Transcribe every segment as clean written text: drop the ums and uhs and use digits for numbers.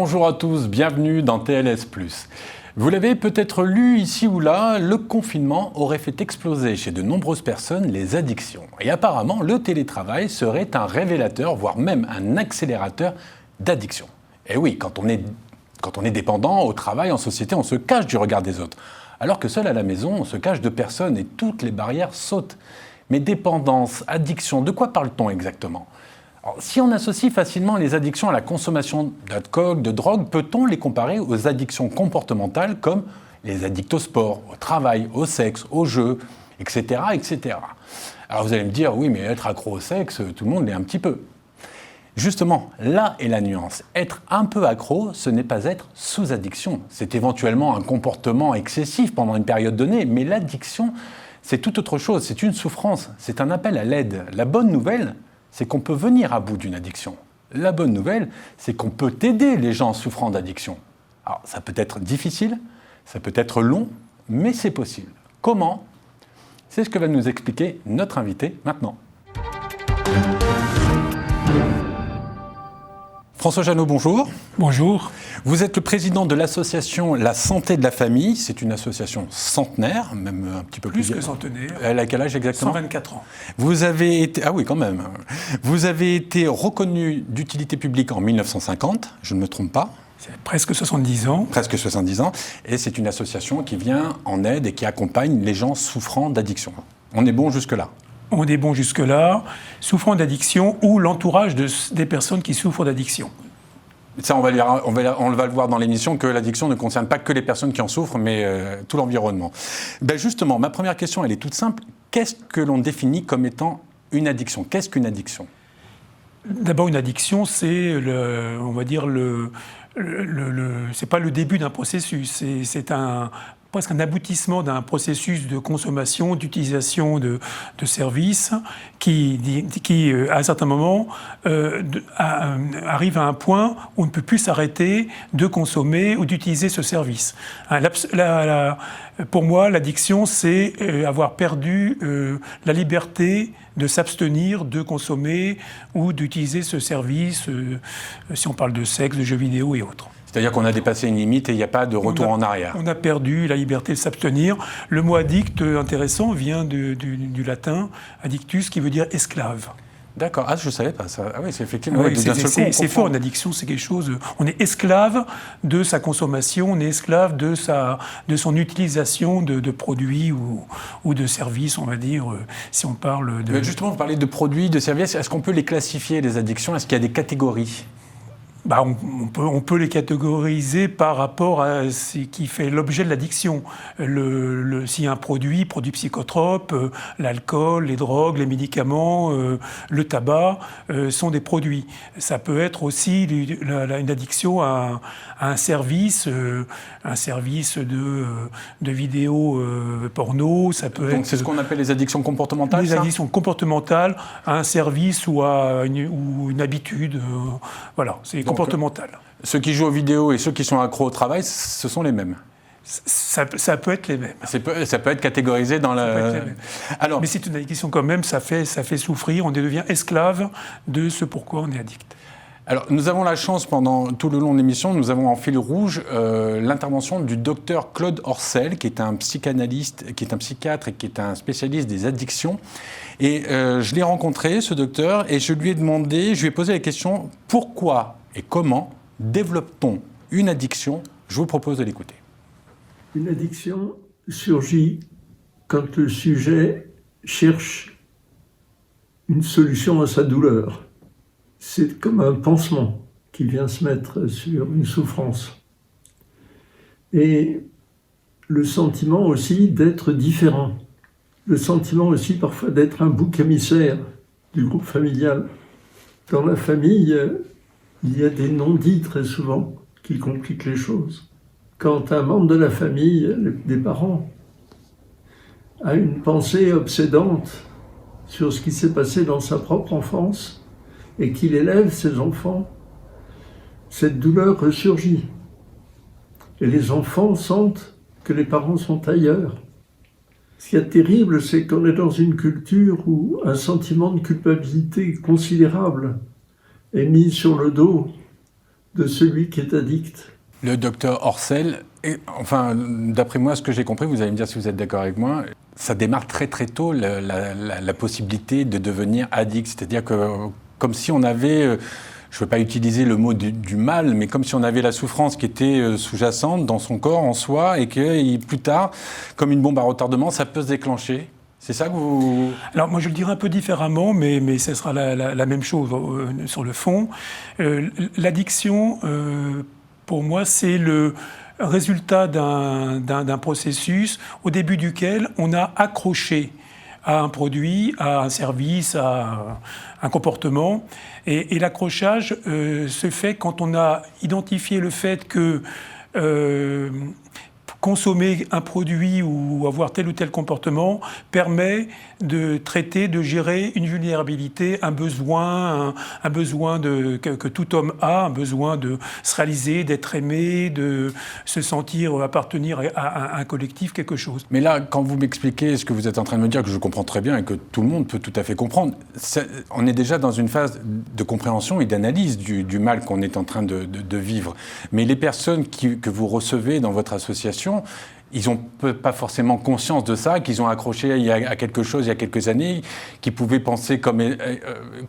Bonjour à tous, bienvenue dans TLS+. Vous l'avez peut-être lu ici ou là, le confinement aurait fait exploser chez de nombreuses personnes les addictions. Et apparemment, le télétravail serait un révélateur, voire même un accélérateur d'addiction. Et oui, quand on est dépendant au travail, en société, on se cache du regard des autres. Alors que seul à la maison, on se cache de personne et toutes les barrières sautent. Mais dépendance, addiction, de quoi parle-t-on exactement ? Alors, si on associe facilement les addictions à la consommation d'alcool, de drogue, peut-on les comparer aux addictions comportementales comme les addicts au sport, au travail, au sexe, au jeu, etc., etc. Alors vous allez me dire, oui, mais être accro au sexe, tout le monde l'est un petit peu. Justement, là est la nuance. Être un peu accro, ce n'est pas être sous addiction. C'est éventuellement un comportement excessif pendant une période donnée, mais l'addiction, c'est tout autre chose. C'est une souffrance, c'est un appel à l'aide. La bonne nouvelle, c'est qu'on peut venir à bout d'une addiction. La bonne nouvelle, c'est qu'on peut aider les gens souffrant d'addiction. Alors, ça peut être difficile, ça peut être long, mais c'est possible. Comment ? C'est ce que va nous expliquer notre invité maintenant. François Jeannot, bonjour. Bonjour. Vous êtes le président de l'association La Santé de la Famille. C'est une association centenaire, même un petit peu plus. Plus que centenaire. Elle a quel âge exactement ? 124 ans. Vous avez été... Ah oui, quand même. Vous avez été reconnu d'utilité publique en 1950, je ne me trompe pas. C'est presque 70 ans. Presque 70 ans. Et c'est une association qui vient en aide et qui accompagne les gens souffrant d'addiction. On est bon jusque-là ? On est bon jusque-là, souffrant d'addiction ou l'entourage des personnes qui souffrent d'addiction. Ça, on va le voir dans l'émission, que l'addiction ne concerne pas que les personnes qui en souffrent, mais tout l'environnement. Ben justement, ma première question, elle est toute simple. Qu'est-ce que l'on définit comme étant une addiction ? Qu'est-ce qu'une addiction ? D'abord, une addiction, c'est, c'est pas le début d'un processus, c'est presque un aboutissement d'un processus de consommation, d'utilisation de services qui, à un certain moment, arrive à un point où on ne peut plus s'arrêter de consommer ou d'utiliser ce service. Pour moi, l'addiction, c'est avoir perdu la liberté de s'abstenir de consommer ou d'utiliser ce service, si on parle de sexe, de jeux vidéo et autres. C'est-à-dire qu'on a dépassé une limite et il n'y a pas de retour en arrière. On a perdu la liberté de s'abstenir. Le mot addict, intéressant, vient du latin addictus, qui veut dire esclave. D'accord. Ah, je ne savais pas ça. Ah oui, c'est effectivement... Oui, c'est fort, une addiction, c'est quelque chose... On est esclave de sa consommation, on est esclave de son utilisation de produits ou de services, on va dire, si on parle de... Mais justement, vous parlez de produits, de services. Est-ce qu'on peut les classifier, les addictions ? Est-ce qu'il y a des catégories ? On peut les catégoriser par rapport à ce qui fait l'objet de l'addiction. S'il y a un produit psychotrope, l'alcool, les drogues, les médicaments, le tabac sont des produits. Ça peut être aussi une addiction à un service de vidéos porno. Ça peut Donc être, c'est ce qu'on appelle les addictions comportementales, les addictions comportementales à un service ou à une habitude. Voilà, c'est comportemental. Ceux qui jouent aux vidéos et ceux qui sont accros au travail, ce sont les mêmes. Ça peut être les mêmes. Ça peut être catégorisé dans la... Alors, mais c'est une addiction quand même, ça fait souffrir, on devient esclave de ce pourquoi on est addict. Alors, nous avons la chance, pendant tout le long de l'émission, nous avons en fil rouge l'intervention du docteur Claude Orcel, qui est un psychanalyste, qui est un psychiatre et qui est un spécialiste des addictions. Et je l'ai rencontré, ce docteur, et je lui ai posé la question, pourquoi et comment développe-t-on une addiction ? Je vous propose de l'écouter. Une addiction surgit quand le sujet cherche une solution à sa douleur. C'est comme un pansement qui vient se mettre sur une souffrance. Et le sentiment aussi d'être différent. Le sentiment aussi parfois d'être un bouc émissaire du groupe familial. Dans la famille, il y a des non-dits très souvent qui compliquent les choses. Quand un membre de la famille, des parents, a une pensée obsédante sur ce qui s'est passé dans sa propre enfance et qu'il élève ses enfants, cette douleur ressurgit. Et les enfants sentent que les parents sont ailleurs. Ce qui est terrible, c'est qu'on est dans une culture où un sentiment de culpabilité considérable est mis sur le dos de celui qui est addict. Le docteur Orcel, enfin, d'après moi, ce que j'ai compris, vous allez me dire si vous êtes d'accord avec moi, ça démarre très très tôt la possibilité de devenir addict. C'est-à-dire que comme si on avait, je ne veux pas utiliser le mot du mal, mais comme si on avait la souffrance qui était sous-jacente dans son corps, en soi, et que plus tard, comme une bombe à retardement, ça peut se déclencher. C'est ça que vous... Alors moi je le dirais un peu différemment, mais ce sera la même chose sur le fond. L'addiction, pour moi, c'est le résultat d'un processus au début duquel on a accroché à un produit, à un service, à un comportement. Et l'accrochage se fait quand on a identifié le fait que consommer un produit ou avoir tel ou tel comportement permet de traiter, de gérer une vulnérabilité, un besoin que tout homme a, un besoin de se réaliser, d'être aimé, de se sentir appartenir à un collectif, quelque chose. Mais là, quand vous m'expliquez ce que vous êtes en train de me dire, que je comprends très bien et que tout le monde peut tout à fait comprendre, on est déjà dans une phase de compréhension et d'analyse du mal qu'on est en train de vivre. Mais les personnes que vous recevez dans votre association, ils n'ont pas forcément conscience de ça, qu'ils ont accroché à quelque chose il y a quelques années, qu'ils pouvaient penser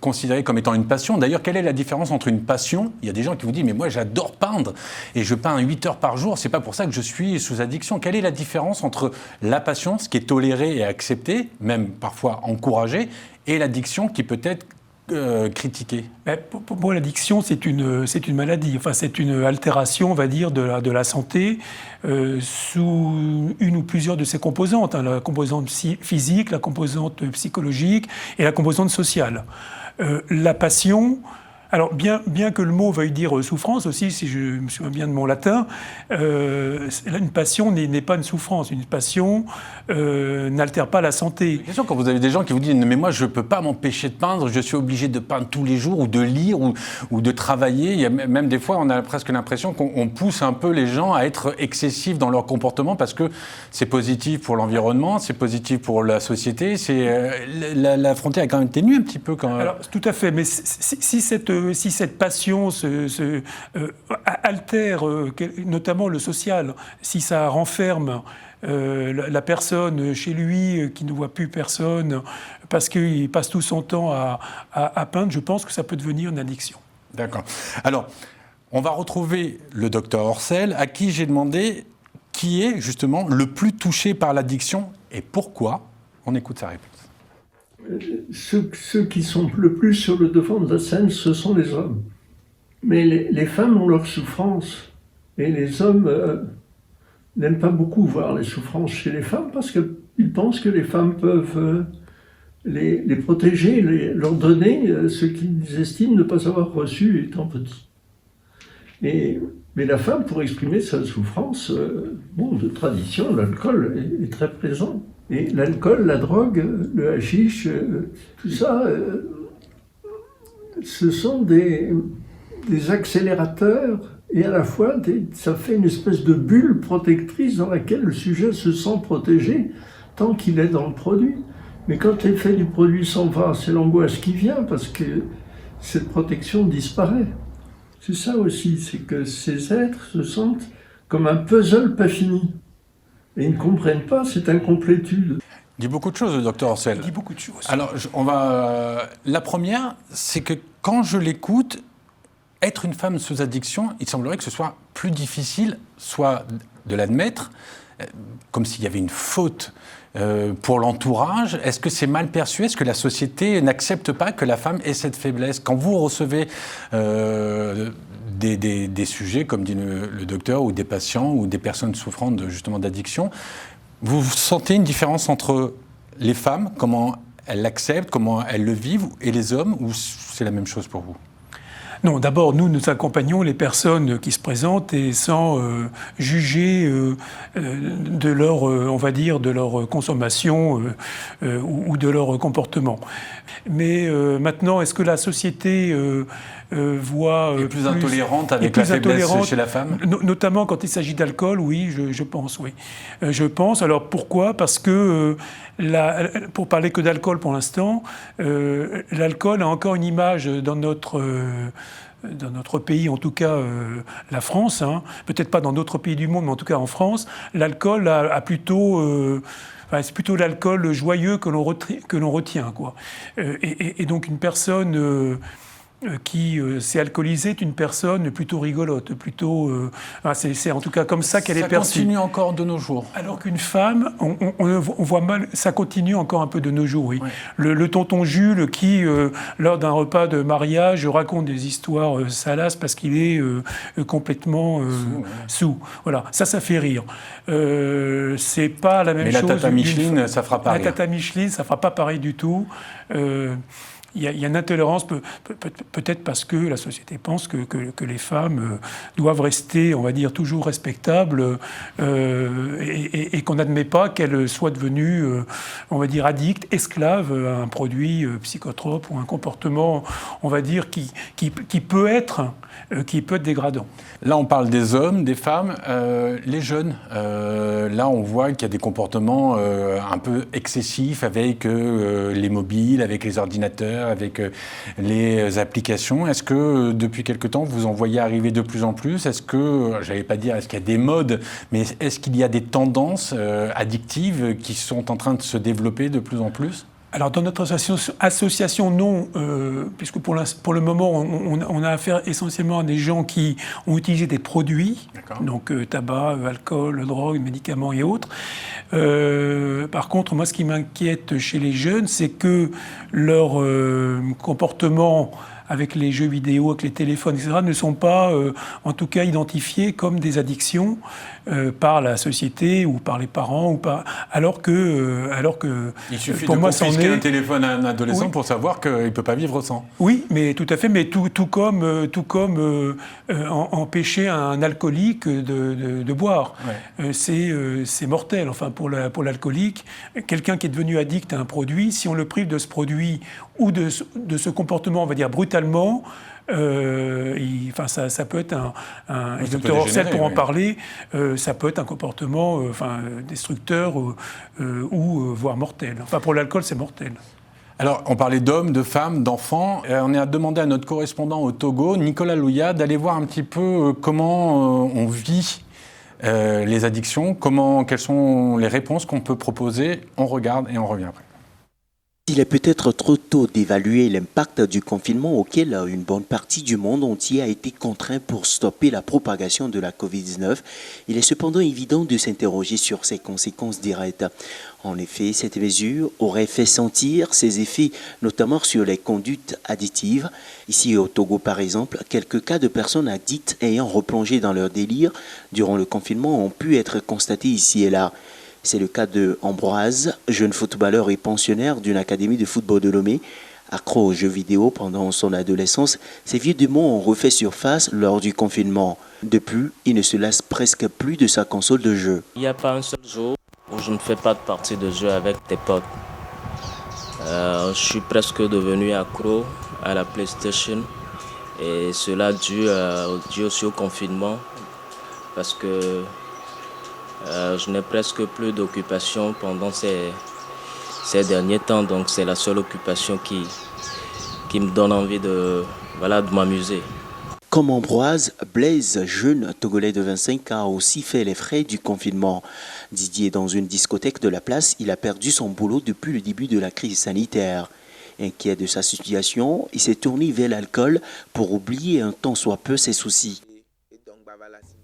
considérer comme étant une passion. D'ailleurs, quelle est la différence entre une passion ? Il y a des gens qui vous disent « mais moi j'adore peindre et je peins 8 heures par jour, c'est pas pour ça que je suis sous addiction ». Quelle est la différence entre la passion, ce qui est toléré et accepté, même parfois encouragé, et l'addiction qui peut être critiquée? Pour moi, l'addiction, c'est une maladie. Enfin, c'est une altération, on va dire, de la santé sous une ou plusieurs de ses composantes. La composante physique, la composante psychologique et la composante sociale. La passion... Alors, bien que le mot veuille dire souffrance aussi, si je me souviens bien de mon latin, une passion n'est pas une souffrance. Une passion n'altère pas la santé. Bien sûr, quand vous avez des gens qui vous disent « mais moi, je ne peux pas m'empêcher de peindre, je suis obligé de peindre tous les jours, ou de lire, ou de travailler ». Il y a même des fois, on a presque l'impression qu'on pousse un peu les gens à être excessifs dans leur comportement parce que c'est positif pour l'environnement, c'est positif pour la société. La frontière est quand même ténue un petit peu. Alors, tout à fait, mais si cette passion altère notamment le social, si ça renferme la personne chez lui qui ne voit plus personne parce qu'il passe tout son temps à peindre, je pense que ça peut devenir une addiction. D'accord. Alors, on va retrouver le docteur Orcel, à qui j'ai demandé qui est justement le plus touché par l'addiction et pourquoi. On écoute sa réponse. Ceux qui sont le plus sur le devant de la scène, ce sont les hommes. Mais les femmes ont leurs souffrances. Et les hommes n'aiment pas beaucoup voir les souffrances chez les femmes parce qu'ils pensent que les femmes peuvent les protéger, leur donner ce qu'ils estiment ne pas avoir reçu étant petits. Mais la femme, pour exprimer sa souffrance, de tradition, l'alcool est très présent. Et l'alcool, la drogue, le hashish, tout ça, ce sont des accélérateurs et à la fois, ça fait une espèce de bulle protectrice dans laquelle le sujet se sent protégé tant qu'il est dans le produit. Mais quand l'effet du produit s'en va, c'est l'angoisse qui vient parce que cette protection disparaît. C'est ça aussi, c'est que ces êtres se sentent comme un puzzle pas fini. Et ils ne comprennent pas cette incomplétude. Il dit beaucoup de choses, le docteur Orcel. Il dit beaucoup de choses. Alors, la première, c'est que quand je l'écoute, être une femme sous addiction, il semblerait que ce soit plus difficile, soit de l'admettre, comme s'il y avait une faute pour l'entourage. Est-ce que c'est mal perçu ? Est-ce que la société n'accepte pas que la femme ait cette faiblesse ? Quand vous recevez des sujets, comme dit le docteur, ou des patients, ou des personnes souffrant justement d'addiction, vous sentez une différence entre les femmes, comment elles l'acceptent, comment elles le vivent, et les hommes, ou c'est la même chose pour vous ? Non, d'abord, nous accompagnons les personnes qui se présentent et sans juger de leur, on va dire, de leur consommation ou de leur comportement. Mais maintenant, est-ce que la société voit... est plus intolérante avec la faiblesse chez la femme ? Notamment quand il s'agit d'alcool, oui, je pense, oui. Je pense. Alors pourquoi ? Parce que, pour parler que d'alcool pour l'instant, l'alcool a encore une image dans notre dans notre pays, en tout cas la France, hein, peut-être pas dans d'autres pays du monde, mais en tout cas en France, l'alcool a plutôt... c'est plutôt l'alcool joyeux que l'on retient, quoi. Et donc une personne qui s'est alcoolisée est une personne plutôt rigolote, plutôt... c'est en tout cas comme ça qu'elle est perçue. Ça continue encore de nos jours. Alors qu'une femme, on voit mal, ça continue encore un peu de nos jours, oui. Ouais. Le tonton Jules qui, lors d'un repas de mariage, raconte des histoires salaces parce qu'il est complètement sous. Voilà, ça fait rire. C'est pas la même chose. Mais la tata Micheline, ça fera pas rire. La tata Micheline, ça fera pas pareil du tout. Il y a une intolérance, peut-être parce que la société pense que les femmes doivent rester, on va dire, toujours respectables et qu'on n'admet pas qu'elles soient devenues, on va dire, addictes, esclaves à un produit psychotrope ou un comportement, on va dire, qui peut être dégradant. Là, on parle des hommes, des femmes, les jeunes. Là, on voit qu'il y a des comportements un peu excessifs avec les mobiles, avec les ordinateurs, avec les applications. Est-ce que depuis quelque temps, vous en voyez arriver de plus en plus? Est-ce que, j'allais pas dire, est-ce qu'il y a des modes, mais est-ce qu'il y a des tendances addictives qui sont en train de se développer de plus en plus? Alors dans notre association, non, puisque pour le moment, on a affaire essentiellement à des gens qui ont utilisé des produits, donc tabac, alcool, drogue, médicaments et autres. Par contre, moi, ce qui m'inquiète chez les jeunes, c'est que leur comportement avec les jeux vidéo, avec les téléphones, etc., ne sont pas, en tout cas, identifiés comme des addictions par la société ou par les parents, ou par... alors que il suffit pour de moi, confisquer un téléphone à un adolescent pour savoir qu'il ne peut pas vivre sans. Oui, mais tout à fait, mais tout comme empêcher un alcoolique de boire. Ouais. C'est mortel, enfin, pour l'alcoolique. Quelqu'un qui est devenu addict à un produit, si on le prive de ce produit ou de ce comportement, on va dire, brutalement, ça peut être et Dr Orcel pour en parler, ça peut être un comportement destructeur ou voire mortel. Enfin, pour l'alcool, c'est mortel. Alors, on parlait d'hommes, de femmes, d'enfants. On a demandé à notre correspondant au Togo, Nicolas Louya, d'aller voir un petit peu comment on vit les addictions, quelles sont les réponses qu'on peut proposer. On regarde et on revient après. Il est peut-être trop tôt d'évaluer l'impact du confinement auquel une bonne partie du monde entier a été contraint pour stopper la propagation de la Covid-19. Il est cependant évident de s'interroger sur ses conséquences directes. En effet, cette mesure aurait fait sentir ses effets, notamment sur les conduites addictives. Ici au Togo, par exemple, quelques cas de personnes addictes ayant replongé dans leur délire durant le confinement ont pu être constatés ici et là. C'est le cas de Ambroise, jeune footballeur et pensionnaire d'une académie de football de Lomé. Accro aux jeux vidéo pendant son adolescence, ses vieux démons ont refait surface lors du confinement. Depuis, il ne se lasse presque plus de sa console de jeu. Il n'y a pas un seul jour où je ne fais pas de partie de jeu avec des potes. Je suis presque devenu accro à la PlayStation et cela dû aussi au confinement parce que je n'ai presque plus d'occupation pendant ces derniers temps, donc c'est la seule occupation qui me donne envie de m'amuser. Comme Ambroise, Blaise, jeune Togolais de 25 ans, a aussi fait les frais du confinement. Didier, dans une discothèque de la place, il a perdu son boulot depuis le début de la crise sanitaire. Inquiet de sa situation, il s'est tourné vers l'alcool pour oublier un tant soit peu ses soucis.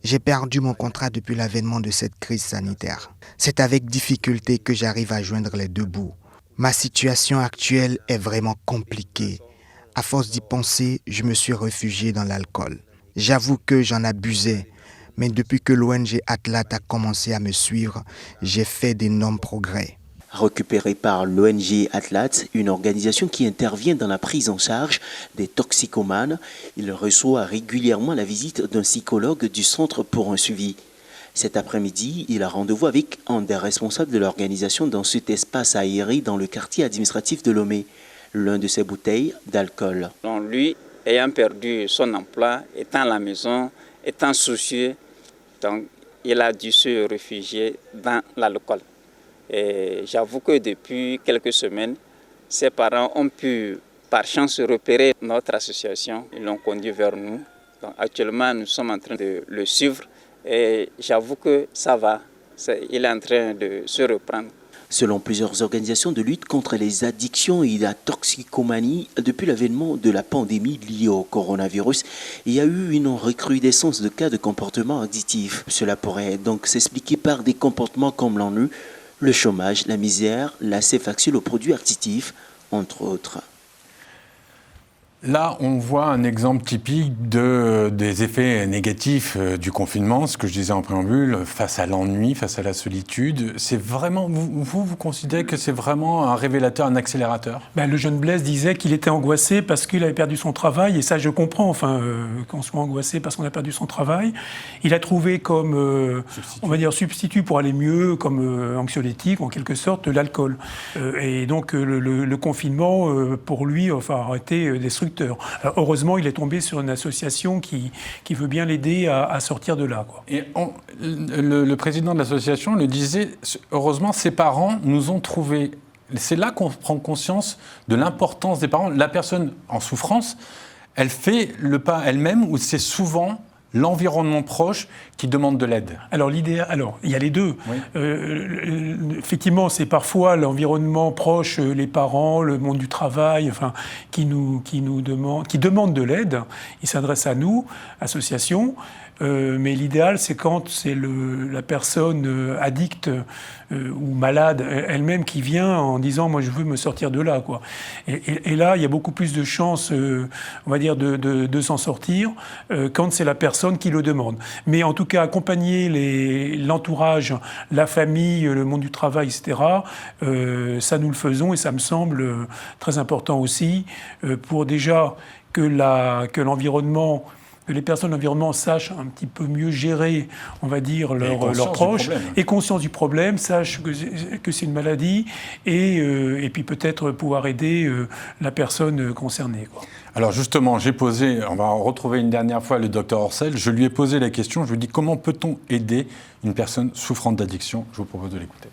J'ai perdu mon contrat depuis l'avènement de cette crise sanitaire. C'est avec difficulté que j'arrive à joindre les deux bouts. Ma situation actuelle est vraiment compliquée. À force d'y penser, je me suis réfugié dans l'alcool. J'avoue que j'en abusais, mais depuis que l'ONG Atlat a commencé à me suivre, j'ai fait d'énormes progrès. Récupéré par l'ONG Atlat, une organisation qui intervient dans la prise en charge des toxicomanes, il reçoit régulièrement la visite d'un psychologue du centre pour un suivi. Cet après-midi, il a rendez-vous avec un des responsables de l'organisation dans cet espace aéré dans le quartier administratif de Lomé. L'un de ses bouteilles d'alcool. Donc lui, ayant perdu son emploi, étant à la maison, étant soucieux, donc il a dû se réfugier dans l'alcool. Et j'avoue que depuis quelques semaines, ses parents ont pu par chance repéré notre association. Ils l'ont conduit vers nous. Donc, actuellement, nous sommes en train de le suivre et j'avoue que ça va. Il est en train de se reprendre. Selon plusieurs organisations de lutte contre les addictions et la toxicomanie, depuis l'avènement de la pandémie liée au coronavirus, il y a eu une recrudescence de cas de comportements addictifs. Cela pourrait donc s'expliquer par des comportements comme l'ennui, le chômage, la misère, l'accès facile aux produits addictifs, entre autres. Là, on voit un exemple typique des effets négatifs du confinement, ce que je disais en préambule, face à l'ennui, face à la solitude. C'est vraiment, vous considérez que c'est vraiment un révélateur, un accélérateur ? Le jeune Blaise disait qu'il était angoissé parce qu'il avait perdu son travail, et ça je comprends, qu'on soit angoissé parce qu'on a perdu son travail. Il a trouvé comme, on va dire, substitut pour aller mieux, comme anxiolytique, en quelque sorte, l'alcool. Et donc le confinement, pour lui, a été destructeur. Alors, heureusement, il est tombé sur une association qui veut bien l'aider à sortir de là, quoi. Et le président de l'association le disait, heureusement, ses parents nous ont trouvés. C'est là qu'on prend conscience de l'importance des parents. La personne en souffrance, elle fait le pas elle-même, ou c'est souvent l'environnement proche qui demande de l'aide? Alors, il y a les deux. Oui. Effectivement, c'est parfois l'environnement proche, les parents, le monde du travail, qui demandent de l'aide. Ils s'adressent à nous, association. Mais l'idéal, c'est quand c'est la personne addicte ou malade elle-même qui vient en disant « moi, je veux me sortir de là ». Quoi. Et là, il y a beaucoup plus de chances, on va dire, de s'en sortir quand c'est la personne qui le demande. Mais en tout cas, accompagner l'entourage, la famille, le monde du travail, etc., ça, nous le faisons et ça me semble très important aussi pour déjà que l'environnement... que les personnes de l'environnement sachent un petit peu mieux gérer, on va dire, leurs proches, aient conscience du problème, sachent que c'est une maladie, et puis peut-être pouvoir aider la personne concernée, quoi. Alors justement, on va retrouver une dernière fois le docteur Orcel, je lui ai posé la question, je lui ai dit comment peut-on aider une personne souffrante d'addiction? Je vous propose de l'écouter.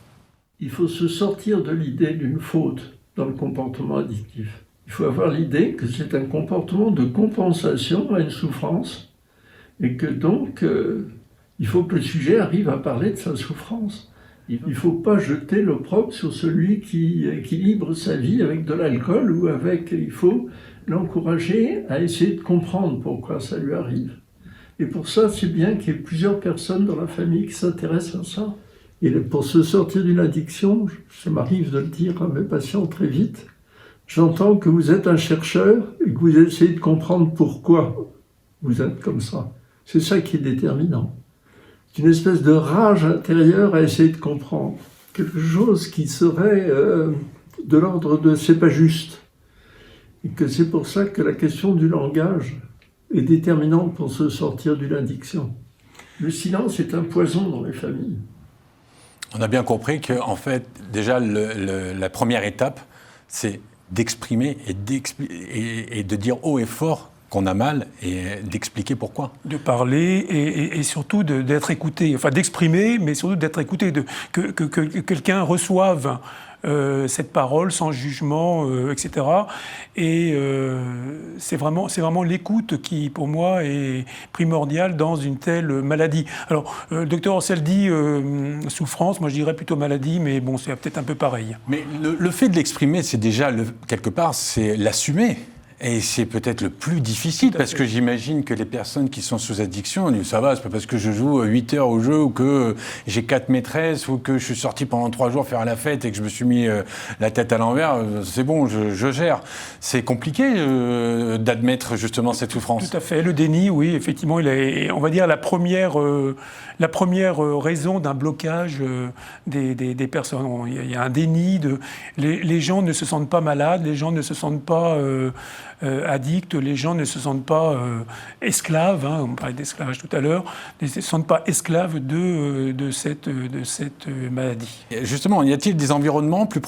Il faut se sortir de l'idée d'une faute dans le comportement addictif. Il faut avoir l'idée que c'est un comportement de compensation à une souffrance et que donc il faut que le sujet arrive à parler de sa souffrance. Il ne faut pas jeter l'opprobre sur celui qui équilibre sa vie avec de l'alcool ou avec... Il faut l'encourager à essayer de comprendre pourquoi ça lui arrive. Et pour ça, c'est bien qu'il y ait plusieurs personnes dans la famille qui s'intéressent à ça. Et pour se sortir d'une addiction, ça m'arrive de le dire à mes patients très vite, j'entends que vous êtes un chercheur et que vous essayez de comprendre pourquoi vous êtes comme ça. C'est ça qui est déterminant. C'est une espèce de rage intérieure à essayer de comprendre. Quelque chose qui serait de l'ordre de « c'est pas juste ». Et que c'est pour ça que la question du langage est déterminante pour se sortir d'une addiction. Le silence est un poison dans les familles. On a bien compris que, en fait, déjà, la première étape, c'est d'exprimer et de dire haut et fort qu'on a mal et d'expliquer pourquoi. De parler et surtout d'être écouté, d'exprimer, mais surtout d'être écouté, que quelqu'un reçoive cette parole sans jugement, etc. Et c'est vraiment l'écoute qui, pour moi, est primordiale dans une telle maladie. Alors, le docteur Orcel dit souffrance, moi je dirais plutôt maladie, mais bon, c'est peut-être un peu pareil. Mais le fait de l'exprimer, c'est déjà, quelque part, c'est l'assumer. Et c'est peut-être le plus difficile, parce que j'imagine que les personnes qui sont sous addiction, disent, ça va, c'est pas parce que je joue 8 heures au jeu, ou que j'ai 4 maîtresses, ou que je suis sorti pendant 3 jours faire la fête et que je me suis mis la tête à l'envers, c'est bon, je gère. C'est compliqué d'admettre justement cette souffrance. Tout à fait. Le déni, oui, effectivement, on va dire la première raison d'un blocage des personnes. Il y a un déni. Les gens ne se sentent pas malades, les gens ne se sentent pas addicts, les gens ne se sentent pas esclaves, on parlait d'esclavage tout à l'heure, ne se sentent pas esclaves de cette maladie. Et justement, y a-t-il des environnements plus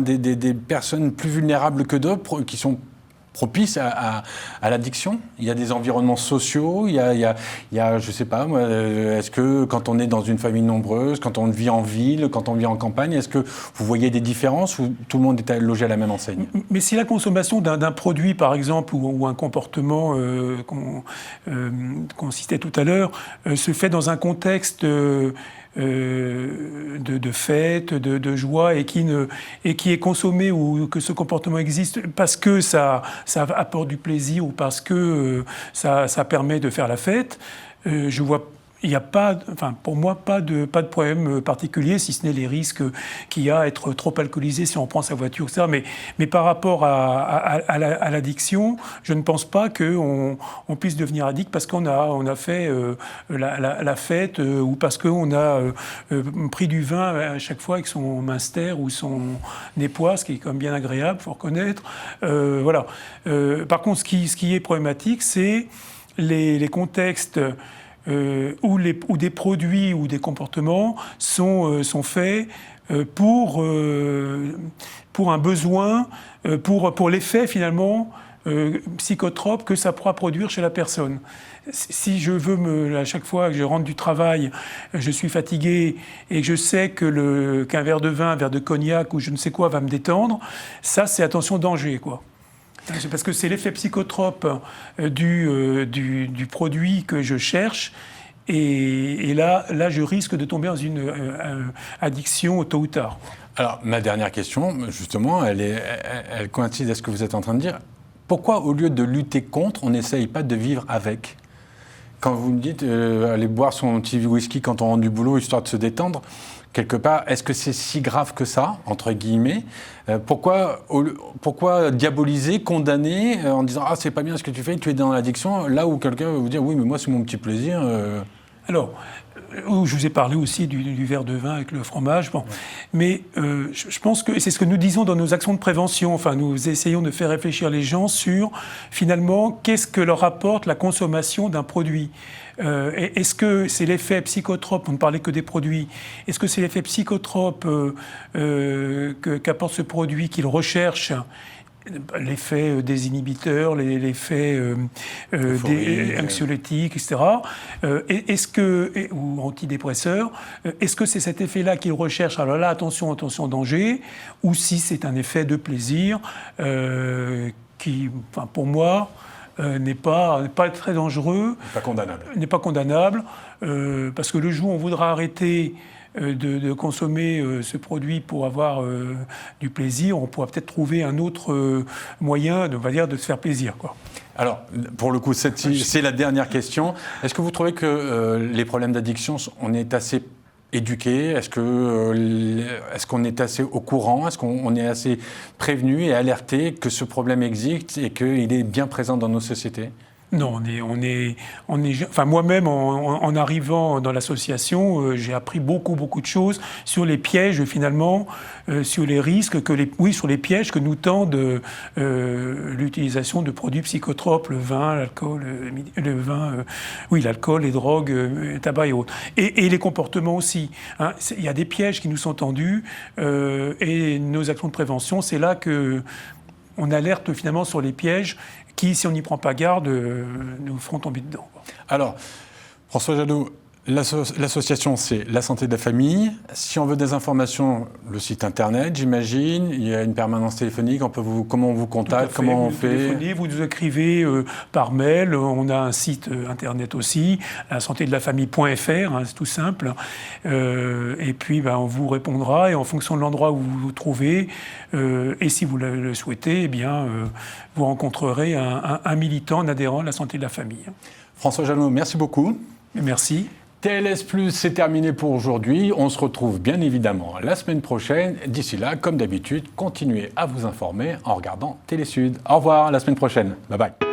des personnes plus vulnérables que d'autres qui sont propice à l'addiction? Il y a des environnements sociaux, il y a je sais pas moi, est-ce que quand on est dans une famille nombreuse, quand on vit en ville, quand on vit en campagne, est-ce que vous voyez des différences ou tout le monde est logé à la même enseigne? Mais si la consommation d'un produit, par exemple, ou un comportement qu'on citait tout à l'heure, se fait dans un contexte de fête, de joie, et qui est consommé, ou que ce comportement existe parce que ça apporte du plaisir, ou parce que ça permet de faire la fête, je vois. Il n'y a pas, pour moi, pas de problème particulier, si ce n'est les risques qu'il y a à être trop alcoolisé si on prend sa voiture, etc. Mais par rapport à l'addiction, je ne pense pas qu'on puisse devenir addict parce qu'on a fait la fête, ou parce qu'on a pris du vin à chaque fois avec son Munster ou son Népois, ce qui est quand même bien agréable, il faut reconnaître. Voilà. Par contre, ce qui est problématique, c'est les contextes où des produits ou des comportements sont faits pour un besoin, pour l'effet finalement psychotrope que ça pourra produire chez la personne. Si je veux à chaque fois que je rentre du travail, je suis fatigué et que je sais qu'un verre de vin, un verre de cognac ou je ne sais quoi va me détendre, ça c'est attention danger, quoi. C'est parce que c'est l'effet psychotrope du produit que je cherche. Et là, je risque de tomber dans une addiction tôt ou tard. Alors, ma dernière question, justement, elle coïncide à ce que vous êtes en train de dire. Pourquoi, au lieu de lutter contre, on n'essaye pas de vivre avec? Quand vous me dites aller boire son petit whisky quand on rentre du boulot, histoire de se détendre, quelque part, est-ce que c'est si grave que ça, entre guillemets? Pourquoi diaboliser, condamner, en disant « Ah, c'est pas bien ce que tu fais, tu es dans l'addiction », là où quelqu'un va vous dire « Oui, mais moi, c'est mon petit plaisir ». Alors, je vous ai parlé aussi du verre de vin avec le fromage. Bon. Mais je pense que c'est ce que nous disons dans nos actions de prévention. Enfin, nous essayons de faire réfléchir les gens sur, finalement, qu'est-ce que leur apporte la consommation d'un produit. Est-ce que c'est l'effet psychotrope, on ne parlait que des produits, est-ce que c'est l'effet psychotrope qu'apporte ce produit qu'ils recherchent, l'effet des inhibiteurs, l'effet anxiolytiques, etc. Ou antidépresseurs, est-ce que c'est cet effet-là qu'ils recherchent? Alors là, attention, danger, ou si c'est un effet de plaisir qui, pour moi, n'est pas très dangereux. N'est pas condamnable. Parce que le jour où on voudra arrêter de consommer ce produit pour avoir du plaisir, on pourra peut-être trouver un autre moyen, on va dire, de se faire plaisir, quoi. Alors, pour le coup, c'est la dernière question. Est-ce que vous trouvez que les problèmes d'addiction, on est assez éduqué? Est-ce qu'on est assez au courant? Est-ce qu'on est assez prévenu et alerté que ce problème existe et qu'il est bien présent dans nos sociétés? Non, enfin, moi-même, en arrivant dans l'association, j'ai appris beaucoup de choses sur les pièges, finalement, sur les risques, sur les pièges que nous tend l'utilisation de produits psychotropes, le vin, l'alcool, l'alcool, les drogues, le tabac et autres. Et les comportements aussi. Hein. Il y a des pièges qui nous sont tendus, et nos actions de prévention, c'est là qu'on alerte finalement sur les pièges qui, si on n'y prend pas garde, nous feront tomber dedans. Alors, François Jadot, l'association, c'est La Santé de la Famille. Si on veut des informations, le site internet, j'imagine. Il y a une permanence téléphonique. Comment on vous contacte? Comment on fait? Vous nous écrivez par mail. On a un site internet aussi, lasantédelafamille.fr, hein, c'est tout simple. Et puis, on vous répondra. Et en fonction de l'endroit où vous vous trouvez, et si vous le souhaitez, eh bien, vous rencontrerez un militant, un adhérent de La Santé de la Famille. François Jadot, merci beaucoup. Merci. TLS+, c'est terminé pour aujourd'hui. On se retrouve bien évidemment la semaine prochaine. D'ici là, comme d'habitude, continuez à vous informer en regardant Télé Sud. Au revoir, à la semaine prochaine. Bye bye.